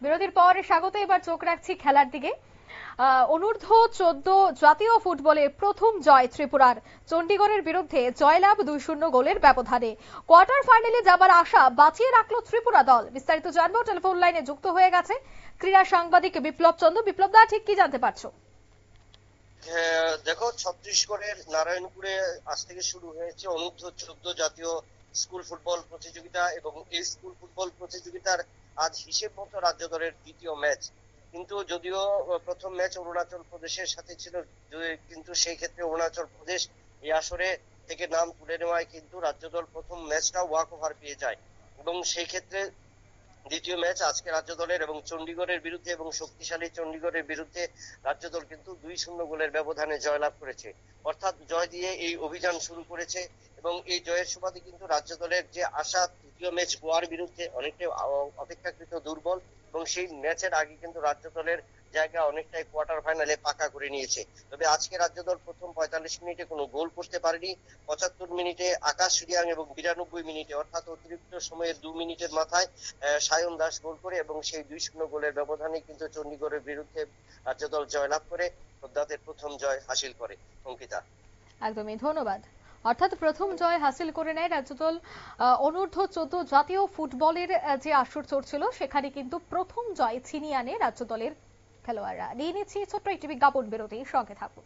বিরতির পর স্বাগত। এবার চোখ রাখছি খেলার দিকে। অনূর্ধ্ব 14 জাতীয় ফুটবলে প্রথম জয় ত্রিপুরার। চণ্ডীগড়ের বিরুদ্ধে জয়লাভ 2-0 গোলের ব্যবধানে। কোয়ার্টার ফাইনালে যাবার আশা বাঁচিয়ে রাখলো ত্রিপুরা দল। বিস্তারিত জানবো, টেলিফোন লাইনে যুক্ত হয়ে গেছে ক্রীড়া সাংবাদিক বিপ্লব চন্দ্র। বিপ্লব দা, ঠিক কি জানতে পারছো? দেখো, ছত্তিশগড়ের নারায়ণপুরে আজ থেকে শুরু হয়েছে অনূর্ধ্ব 14 জাতীয় স্কুল ফুটবল প্রতিযোগিতা এবং এই স্কুল ফুটবল প্রতিযোগিতার আজ হিসেব মতো রাজ্য দলের দ্বিতীয় ম্যাচ। কিন্তু যদিও প্রথম ম্যাচ অরুণাচল প্রদেশের সাথে ছিল, কিন্তু সেই ক্ষেত্রে অরুণাচল প্রদেশ এই আসরে থেকে নাম তুলে নেওয়ায় কিন্তু রাজ্য দল প্রথম ম্যাচটা ওয়াক ওভার পেয়ে যায় এবং সেই ক্ষেত্রে দ্বিতীয় ম্যাচ আজকে রাজ্য দলের এবং চণ্ডীগড়ের বিরুদ্ধে এবং শক্তিশালী চণ্ডীগড়ের বিরুদ্ধে রাজ্য দল কিন্তু 2-0 গোলের ব্যবধানে জয়লাভ করেছে। অর্থাৎ জয় দিয়ে এই অভিযান শুরু করেছে এবং এই জয়ের সুবাদে কিন্তু রাজ্য দলের যে আশা তৃতীয় ম্যাচ গোয়ার বিরুদ্ধে অনেকটাই অপেক্ষাকৃত দুর্বল এবং সেই ম্যাচের আগে কিন্তু রাজ্য দলের জায়গা অনেকটাই কোয়ার্টার ফাইনালে পাকা করে নিয়েছে। তবে আজকে রাজ্য দল প্রথম 45 মিনিটে কোনো গোল করতে পারেনি। 75 মিনিটে আকাশ রিয়াং এবং 92 মিনিটে অর্থাৎ অতিরিক্ত সময়ের 2 মিনিটের মাথায় সায়ন দাস গোল করে এবং সেই 2-0 গোলের ব্যবধানে কিন্তু চণ্ডীগড়ের বিরুদ্ধে রাজ্য দল জয়লাভ করে তাদের প্রথম জয় হাসিল করে। অঙ্কিতা, একদমই ধন্যবাদ। অর্থাৎ প্রথম জয় হাসিল করে নেয় রাজ্য দল। অনূর্ধ্ব 14 জাতীয় ফুটবলের যে আসর চলছিল সেখানে কিন্তু প্রথম জয় ছিনিয়ে আনে রাজ্য দলের খেলোয়াড়রা। নিয়ে নিচ্ছি ছোট্ট একটি বিজ্ঞাপন বিরতি, সঙ্গে থাকুন।